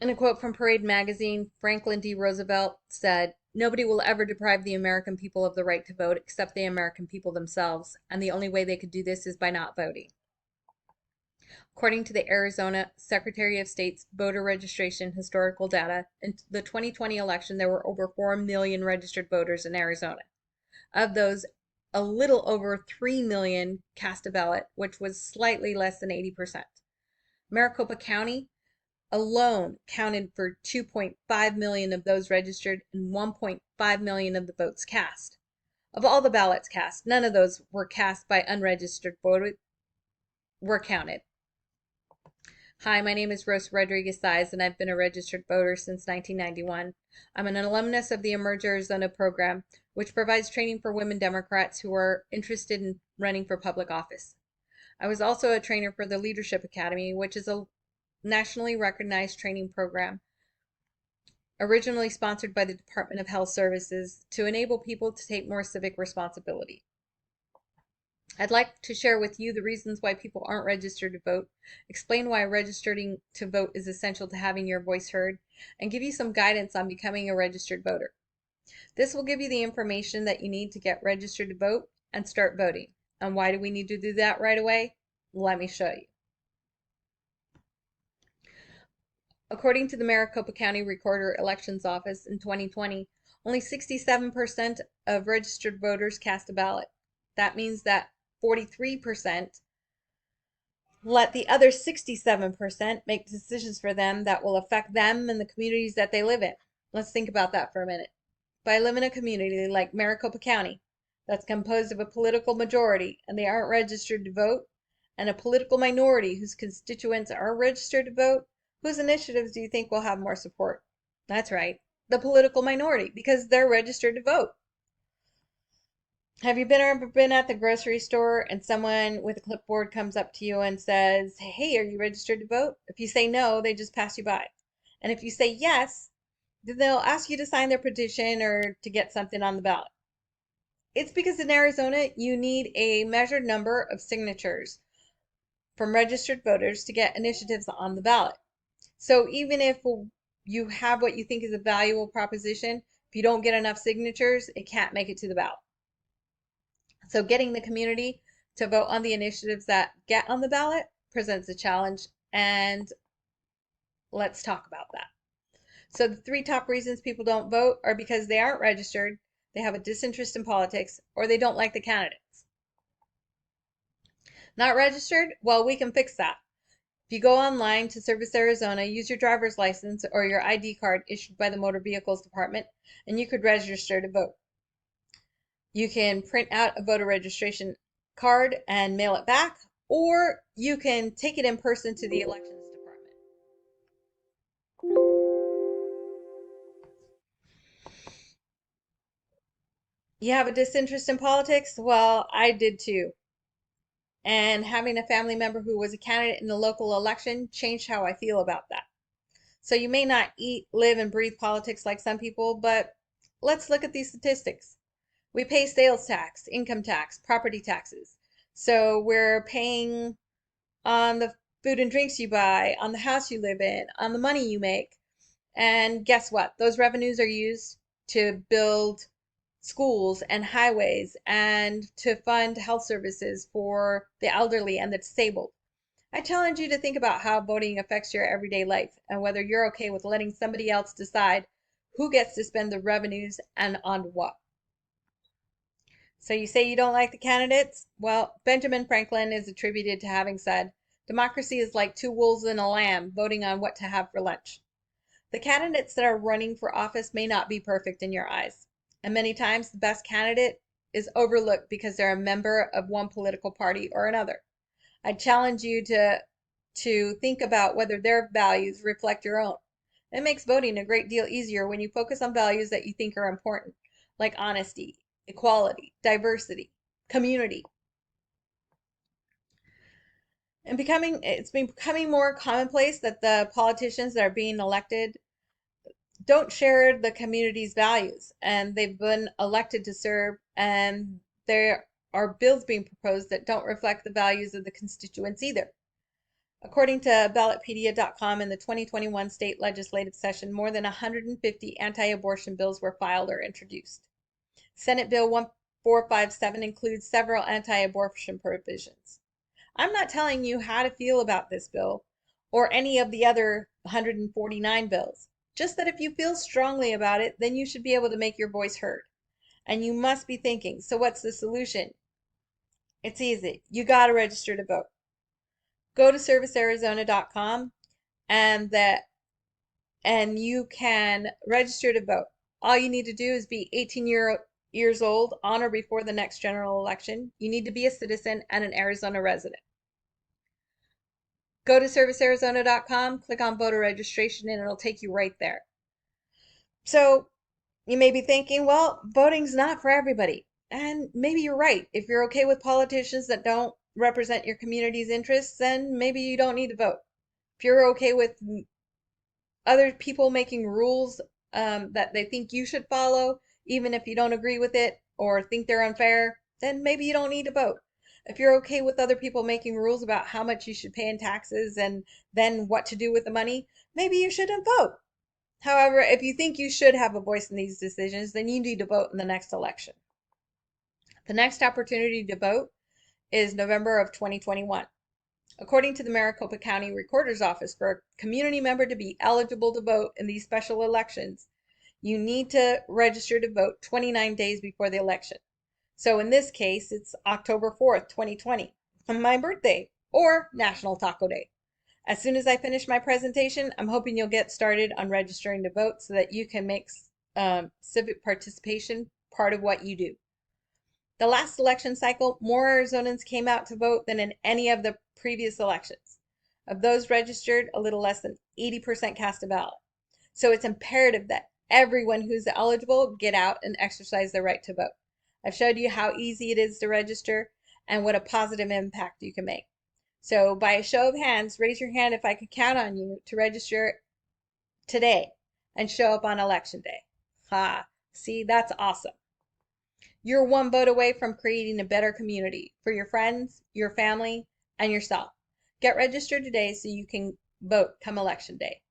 In a quote from Parade magazine, Franklin D. Roosevelt said, "Nobody will ever deprive the American people of the right to vote except the American people themselves, and the only way they could do this is by not voting." According to the Arizona Secretary of State's voter registration historical data, in the 2020 election, there were over 4 million registered voters in Arizona. Of those, a little over 3 million cast a ballot, which was slightly less than 80%. Maricopa County alone counted for 2.5 million of those registered and 1.5 million of the votes cast. Of all the ballots cast, none of those were cast by unregistered voters were counted. Hi, my name is Rose Rodriguez Size, and I've been a registered voter since 1991. I'm an alumnus of the Emerge Arizona program, which provides training for women Democrats who are interested in running for public office. I was also a trainer for the Leadership Academy, which is a nationally recognized training program originally sponsored by the Department of Health Services to enable people to take more civic responsibility. I'd like to share with you the reasons why people aren't registered to vote, explain why registering to vote is essential to having your voice heard, and give you some guidance on becoming a registered voter. This will give you the information that you need to get registered to vote and start voting. And why do we need to do that right away? Let me show you. According to the Maricopa County Recorder Elections Office in 2020, only 67% of registered voters cast a ballot. That means that 43% let the other 67% make decisions for them that will affect them and the communities that they live in. Let's think about that for a minute. If I live in a community like Maricopa County that's composed of a political majority and they aren't registered to vote, and a political minority whose constituents are registered to vote, whose initiatives do you think will have more support? That's right, the political minority, because they're registered to vote. Have you ever been at the grocery store and someone with a clipboard comes up to you and says, "Hey, are you registered to vote?" If you say no, they just pass you by. And if you say yes, then they'll ask you to sign their petition or to get something on the ballot. It's because in Arizona, you need a measured number of signatures from registered voters to get initiatives on the ballot. So even if you have what you think is a valuable proposition, if you don't get enough signatures, it can't make it to the ballot. So getting the community to vote on the initiatives that get on the ballot presents a challenge, and let's talk about that. So the three top reasons people don't vote are because they aren't registered, they have a disinterest in politics, or they don't like the candidates. Not registered? Well, we can fix that. If you go online to Service Arizona, use your driver's license or your ID card issued by the Motor Vehicles Department, and you could register to vote. You can print out a voter registration card and mail it back, or you can take it in person to the elections department. You have a disinterest in politics? Well, I did too. And having a family member who was a candidate in the local election changed how I feel about that. So you may not eat, live, and breathe politics like some people, but let's look at these statistics. We pay sales tax, income tax, property taxes. So we're paying on the food and drinks you buy, on the house you live in, on the money you make. And guess what? Those revenues are used to build schools and highways and to fund health services for the elderly and the disabled. I challenge you to think about how voting affects your everyday life and whether you're okay with letting somebody else decide who gets to spend the revenues and on what. So you say you don't like the candidates? Well, Benjamin Franklin is attributed to having said, "Democracy is like two wolves and a lamb voting on what to have for lunch." The candidates that are running for office may not be perfect in your eyes, and many times the best candidate is overlooked because they're a member of one political party or another. I challenge you to think about whether their values reflect your own. It makes voting a great deal easier when you focus on values that you think are important, like honesty, equality, diversity, community. And it's been becoming more commonplace that the politicians that are being elected don't share the community's values, and they've been elected to serve, and there are bills being proposed that don't reflect the values of the constituents either. According to ballotpedia.com, in the 2021 state legislative session, more than 150 anti-abortion bills were filed or introduced. Senate Bill 1457 includes several anti-abortion provisions. I'm not telling you how to feel about this bill or any of the other 149 bills. Just that if you feel strongly about it, then you should be able to make your voice heard. And you must be thinking, so what's the solution? It's easy. You got to register to vote. Go to servicearizona.com and you can register to vote. All you need to do is be 18 years old on or before the next general election. You need to be a citizen and an Arizona resident. Go to servicearizona.com, click on voter registration, and it'll take you right there. So you may be thinking, well, voting's not for everybody. And maybe you're right. If you're okay with politicians that don't represent your community's interests, then maybe you don't need to vote. If you're okay with other people making rules that they think you should follow, even if you don't agree with it or think they're unfair, then maybe you don't need to vote. If you're okay with other people making rules about how much you should pay in taxes and then what to do with the money, maybe you shouldn't vote. However, if you think you should have a voice in these decisions, then you need to vote in the next election. The next opportunity to vote is November of 2021. According to the Maricopa County Recorder's Office, for a community member to be eligible to vote in these special elections, you need to register to vote 29 days before the election. So in this case, it's October 4th, 2020, my birthday, or National Taco Day. As soon as I finish my presentation, I'm hoping you'll get started on registering to vote so that you can make civic participation part of what you do. The last election cycle, more Arizonans came out to vote than in any of the previous elections. Of those registered, a little less than 80% cast a ballot. So it's imperative that everyone who's eligible get out and exercise their right to vote. I've showed you how easy it is to register and what a positive impact you can make. So by a show of hands, raise your hand if I could count on you to register today and show up on election day. Ha, see, that's awesome. You're one vote away from creating a better community for your friends, your family, and yourself. Get registered today so you can vote come election day.